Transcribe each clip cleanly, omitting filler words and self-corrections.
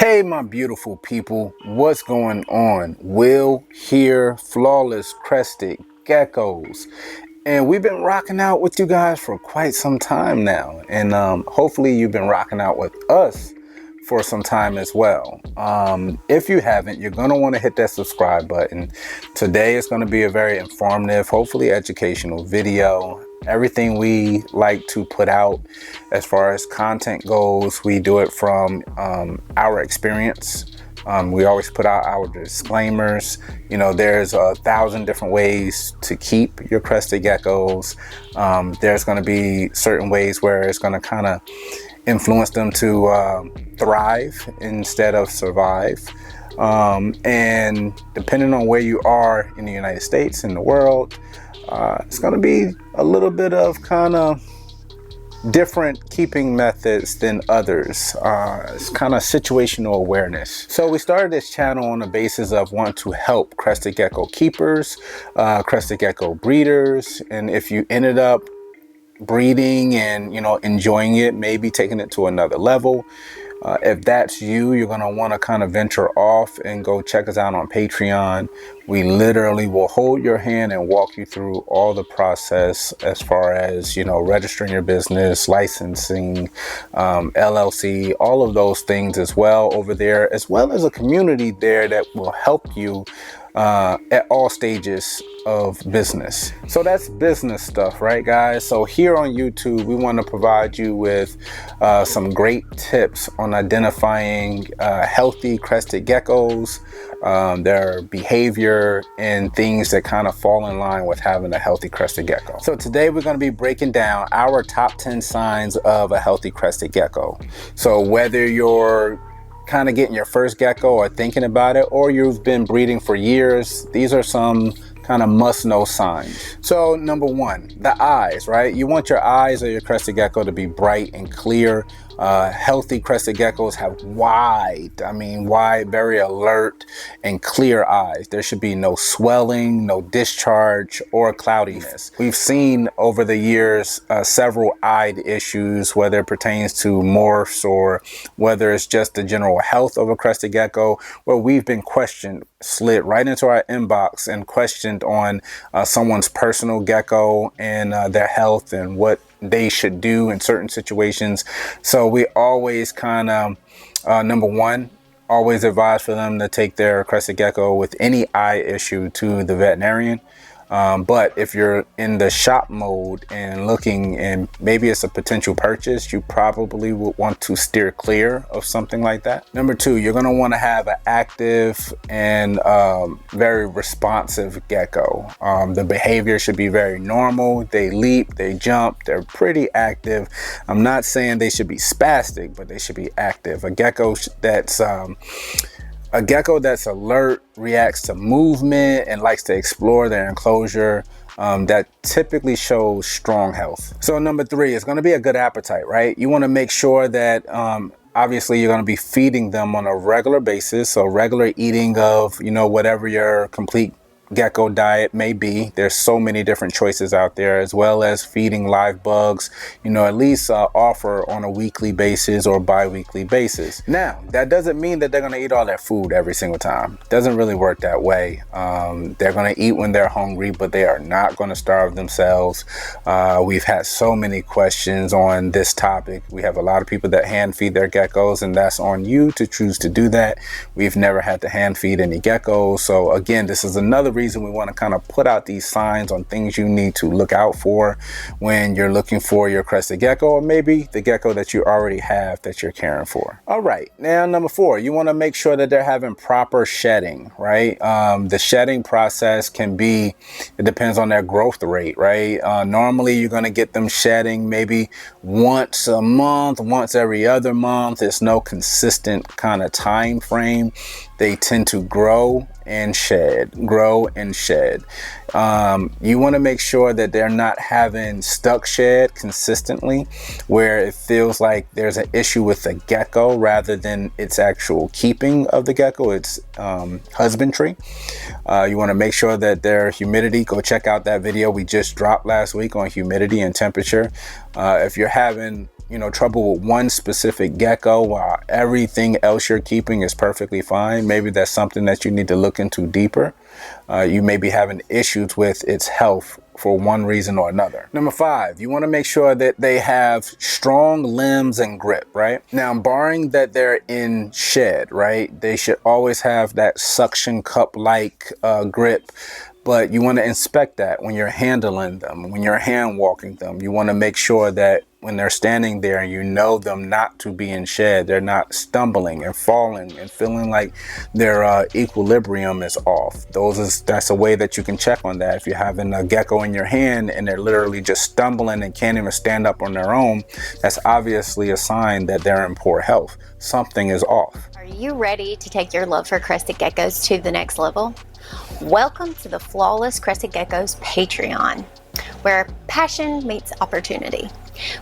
Hey my beautiful people, what's going on? Will here, Flawless Crested Geckos. And we've been rocking out with you guys for quite some time now. And hopefully you've been rocking out with us for some time as well. If you haven't, you're going to want to hit that subscribe button. Today is going to be a very informative, hopefully educational video. Everything we like to put out as far as content goes, we do it from our experience. We always put out our disclaimers. You know, there's 1,000 different ways to keep your crested geckos. There's going to be certain ways where it's going to kind of influence them to thrive instead of survive. And depending on where you are in the United States, in the world, it's going to be a little bit of kind of different keeping methods than others. It's kind of situational awareness. So we started this channel on the basis of wanting to help crested gecko keepers, crested gecko breeders, and if you ended up breeding and enjoying it, maybe taking it to another level. If that's you, you're going to want to kind of venture off and go check us out on Patreon. We literally will hold your hand and walk you through all the process as far as, registering your business, licensing, LLC, all of those things as well over there, as well as a community there that will help you at all stages of business. So that's business stuff, right guys? So here on YouTube, we want to provide you with some great tips on identifying healthy crested geckos, their behavior, and things that kind of fall in line with having a healthy crested gecko. So today we're going to be breaking down our top 10 signs of a healthy crested gecko. So whether you're kind of getting your first gecko or thinking about it, or you've been breeding for years, these are some kind of must-know signs. So number one, the eyes, right? You want your eyes of your crested gecko to be bright and clear. Healthy crested geckos have wide, very alert and clear eyes. There should be no swelling, no discharge, or cloudiness. We've seen over the years several eye issues, whether it pertains to morphs or whether it's just the general health of a crested gecko, where we've been questioned, slid right into our inbox and questioned on someone's personal gecko and their health and what they should do in certain situations. So we always kind of, number one, always advise for them to take their crested gecko with any eye issue to the veterinarian. But if you're in the shop mode and looking and maybe it's a potential purchase, you probably would want to steer clear of something like that. Number two, you're going to want to have an active and very responsive gecko. The behavior should be very normal. They leap, they jump, they're pretty active. I'm not saying they should be spastic, but they should be active. A gecko that's alert, reacts to movement, and likes to explore their enclosure, that typically shows strong health. So number three is going to be a good appetite, right? You want to make sure that obviously you're going to be feeding them on a regular basis. So regular eating of, whatever your complete gecko diet may be. There's so many different choices out there, as well as feeding live bugs, at least offer on a weekly basis or bi-weekly basis. Now, that doesn't mean that they're going to eat all their food every single time. It doesn't really work that way. They're going to eat when they're hungry, but they are not going to starve themselves. We've had so many questions on this topic. We have a lot of people that hand feed their geckos, and that's on you to choose to do that. We've never had to hand feed any geckos. So again, this is another reason we want to kind of put out these signs on things you need to look out for when you're looking for your crested gecko, or maybe the gecko that you already have that you're caring for. All right, now number four, you want to make sure that they're having proper shedding, right? The shedding process it depends on their growth rate, right? Normally you're going to get them shedding maybe once a month, once every other month. There's no consistent kind of time frame. They tend to grow and shed. You want to make sure that they're not having stuck shed consistently, where it feels like there's an issue with the gecko rather than its actual keeping of the gecko. It's husbandry. You want to make sure that their humidity, go check out that video we just dropped last week on humidity and temperature. If you're having trouble with one specific gecko while everything else you're keeping is perfectly fine, maybe that's something that you need to look into deeper. You may be having issues with its health for one reason or another. Number 5, you want to make sure that they have strong limbs and grip, right? Now, barring that they're in shed, right? They should always have that suction cup-like grip. But you want to inspect that when you're handling them, when you're hand walking them. You want to make sure that when they're standing there and you know them not to be in shed, they're not stumbling and falling and feeling like their equilibrium is off. That's a way that you can check on that. If you're having a gecko in your hand and they're literally just stumbling and can't even stand up on their own, that's obviously a sign that they're in poor health. Something is off. Are you ready to take your love for crested geckos to the next level? Welcome to the Flawless Crested Geckos Patreon, where passion meets opportunity.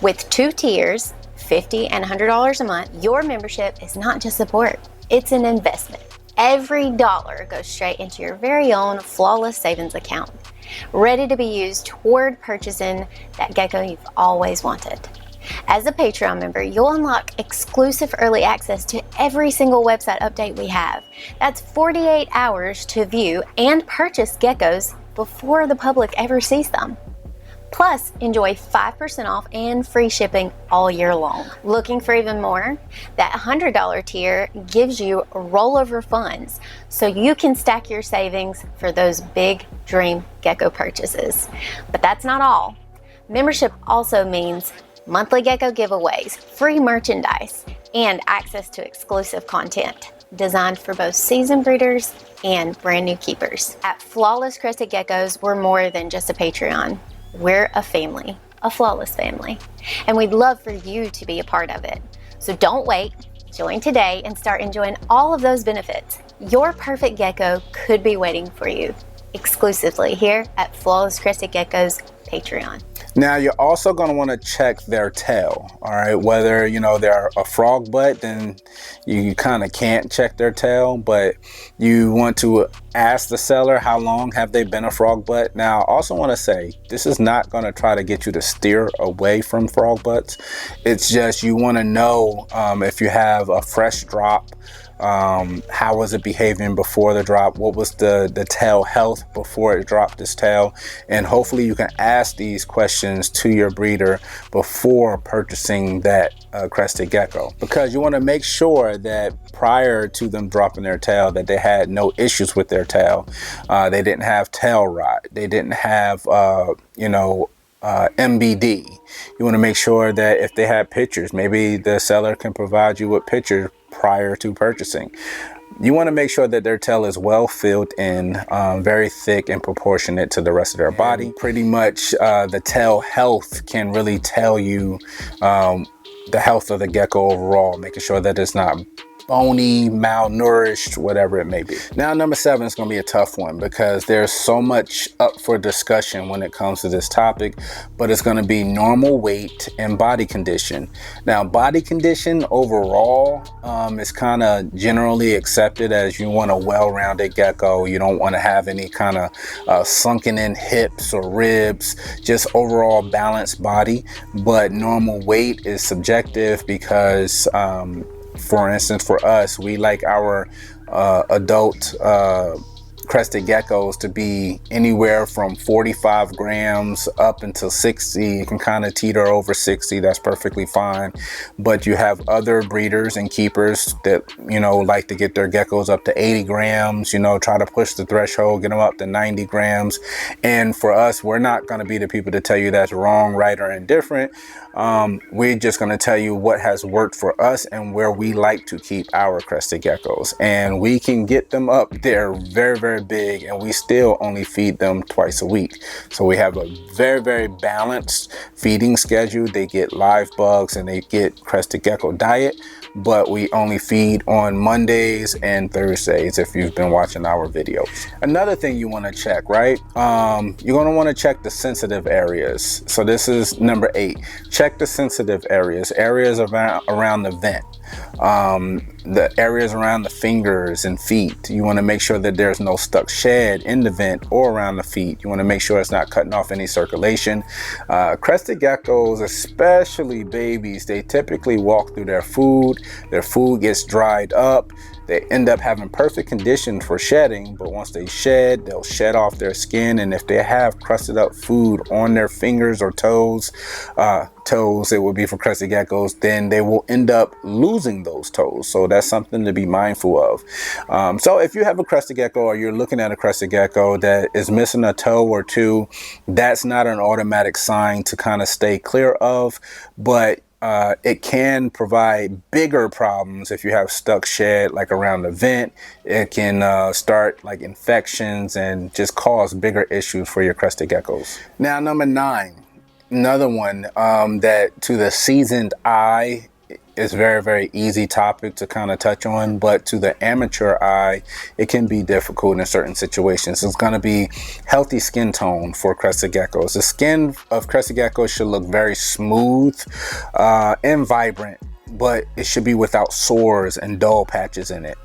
With 2 tiers, $50 and $100 a month, your membership is not just support, it's an investment. Every dollar goes straight into your very own Flawless Savings account, ready to be used toward purchasing that gecko you've always wanted. As a Patreon member, you'll unlock exclusive early access to every single website update we have. That's 48 hours to view and purchase geckos before the public ever sees them. Plus, enjoy 5% off and free shipping all year long. Looking for even more? That $100 tier gives you rollover funds so you can stack your savings for those big dream gecko purchases. But that's not all. Membership also means monthly gecko giveaways, free merchandise, and access to exclusive content designed for both seasoned breeders and brand new keepers. At Flawless Crested Geckos, we're more than just a Patreon. We're a family, a flawless family, and we'd love for you to be a part of it. So don't wait, join today and start enjoying all of those benefits. Your perfect gecko could be waiting for you exclusively here at Flawless Crested Geckos Patreon. Now, you're also going to want to check their tail, all right? Whether, they're a frog butt, then you kind of can't check their tail, but you want to ask the seller how long have they been a frog butt. Now, I also want to say, this is not going to try to get you to steer away from frog butts. It's just you want to know if you have a fresh drop, how was it behaving before the drop, what was the tail health before it dropped its tail, and hopefully you can ask these questions to your breeder before purchasing that crested gecko, because you want to make sure that prior to them dropping their tail that they had no issues with their tail. They didn't have tail rot, they didn't have MBD. You want to make sure that if they had pictures, maybe the seller can provide you with pictures prior to purchasing. You want to make sure that their tail is well filled in, very thick and proportionate to the rest of their body. Pretty much the tail health can really tell you the health of the gecko overall, making sure that it's not bony, malnourished, whatever it may be. Now, number 7 is going to be a tough one because there's so much up for discussion when it comes to this topic, but it's going to be normal weight and body condition. Now, body condition overall is kind of generally accepted as you want a well-rounded gecko. You don't want to have any kind of sunken in hips or ribs, just overall balanced body. But normal weight is subjective because for instance, for us, we like our adult crested geckos to be anywhere from 45 grams up until 60. You can kind of teeter over 60. That's perfectly fine. But you have other breeders and keepers that, like to get their geckos up to 80 grams, try to push the threshold, get them up to 90 grams. And for us, we're not going to be the people to tell you that's wrong, right, or indifferent. We're just going to tell you what has worked for us and where we like to keep our crested geckos. And we can get them up there very, very big, and we still only feed them twice a week. So we have a very, very balanced feeding schedule. They get live bugs and they get crested gecko diet, but we only feed on Mondays and Thursdays if you've been watching our videos. Another thing you want to check, right? You're going to want to check the sensitive areas. So this is number 8. Check the sensitive areas around the vent. The areas around the fingers and feet, you want to make sure that there's no stuck shed in the vent or around the feet. You want to make sure it's not cutting off any circulation. Crested geckos, especially babies, they typically walk through their food gets dried up. They end up having perfect condition for shedding, but once they shed, they'll shed off their skin. And if they have crusted up food on their fingers or toes, it would be for crested geckos, then they will end up losing those toes. So that's something to be mindful of. So if you have a crested gecko or you're looking at a crested gecko that is missing a toe or two, that's not an automatic sign to kind of stay clear of, but it can provide bigger problems if you have stuck shed like around the vent. It can start like infections and just cause bigger issues for your crested geckos. Now, number 9, another one that to the seasoned eye is very, very easy topic to kind of touch on, but to the amateur eye, it can be difficult in certain situations. It's going to be healthy skin tone for crested geckos. The skin of crested geckos should look very smooth and vibrant, but it should be without sores and dull patches in it.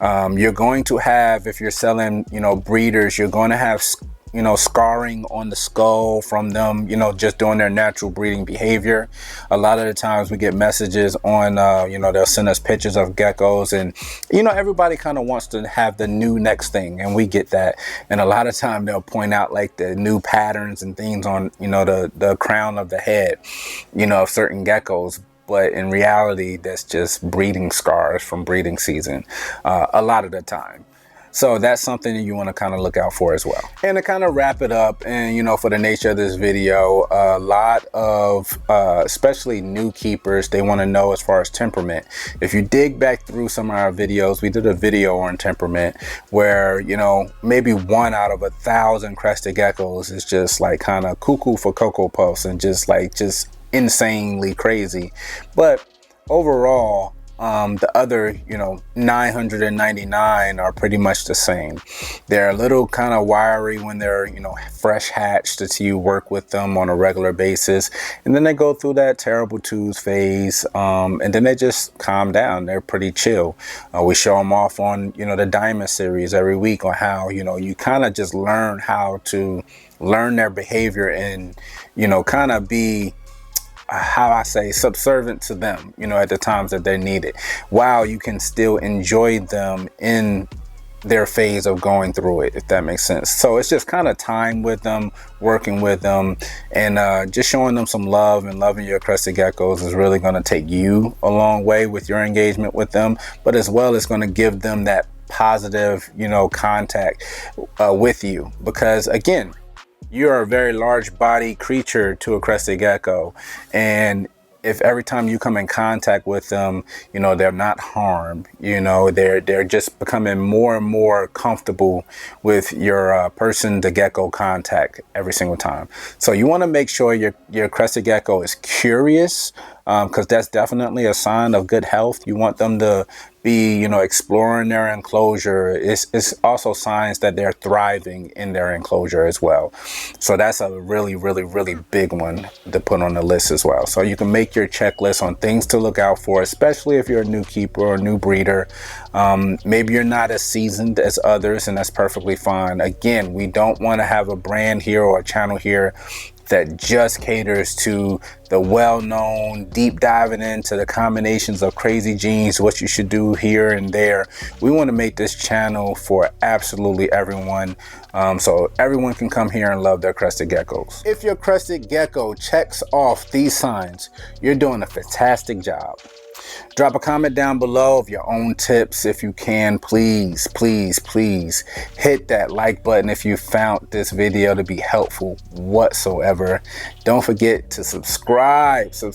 You're going to have, if you're selling, breeders, you're going to have scarring on the skull from them, just doing their natural breeding behavior. A lot of the times we get messages on, they'll send us pictures of geckos, and, everybody kind of wants to have the new next thing, and we get that. And a lot of time they'll point out like the new patterns and things on, the crown of the head, of certain geckos. But in reality, that's just breeding scars from breeding season a lot of the time. So that's something that you want to kind of look out for as well. And to kind of wrap it up, and for the nature of this video, a lot of especially new keepers, they want to know as far as temperament. If you dig back through some of our videos, we did a video on temperament where maybe 1 out of 1,000 crested geckos is just like kind of cuckoo for Cocoa Puffs and just insanely crazy. But overall, the other 999 are pretty much the same. They're a little kind of wiry when they're fresh hatched until you work with them on a regular basis, and then they go through that terrible twos phase, and then they just calm down. They're pretty chill. We show them off on the Diamond series every week on how you kind of just learn how to learn their behavior and kind of be subservient to them, at the times that they need it, while you can still enjoy them in their phase of going through it, if that makes sense. So it's just kind of time with them, working with them, and just showing them some love. And loving your crested geckos is really going to take you a long way with your engagement with them, but as well it's going to give them that positive contact with you, because again, you're a very large body creature to a crested gecko, and if every time you come in contact with them, they're not harmed, they're just becoming more and more comfortable with your person to gecko contact every single time. So you want to make sure your crested gecko is curious, because that's definitely a sign of good health. You want them to be, exploring their enclosure. It's also signs that they're thriving in their enclosure as well. So that's a really, really, really big one to put on the list as well. So you can make your checklist on things to look out for, especially if you're a new keeper or a new breeder. Maybe you're not as seasoned as others, and that's perfectly fine. Again, we don't want to have a brand here or a channel here that just caters to the well-known, deep diving into the combinations of crazy genes, what you should do here and there. We want to make this channel for absolutely everyone, so everyone can come here and love their crested geckos. If your crested gecko checks off these signs, you're doing a fantastic job. Drop a comment down below of your own tips if you can. Please, please, please hit that like button if you found this video to be helpful whatsoever. Don't forget to subscribe to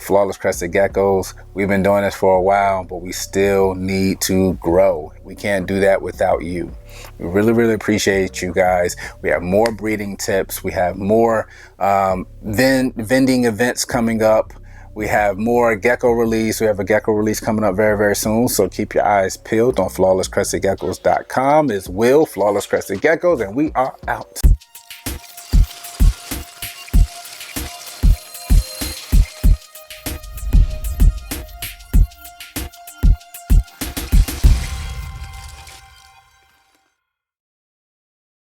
Flawless Crested Geckos. We've been doing this for a while, but we still need to grow. We can't do that without you. We really, really appreciate you guys. We have more breeding tips. We have more vending events coming up. We have more gecko release. We have a gecko release coming up very, very soon. So keep your eyes peeled on flawlesscrestedgeckos.com. It's Will, Flawless Crested Geckos, and we are out.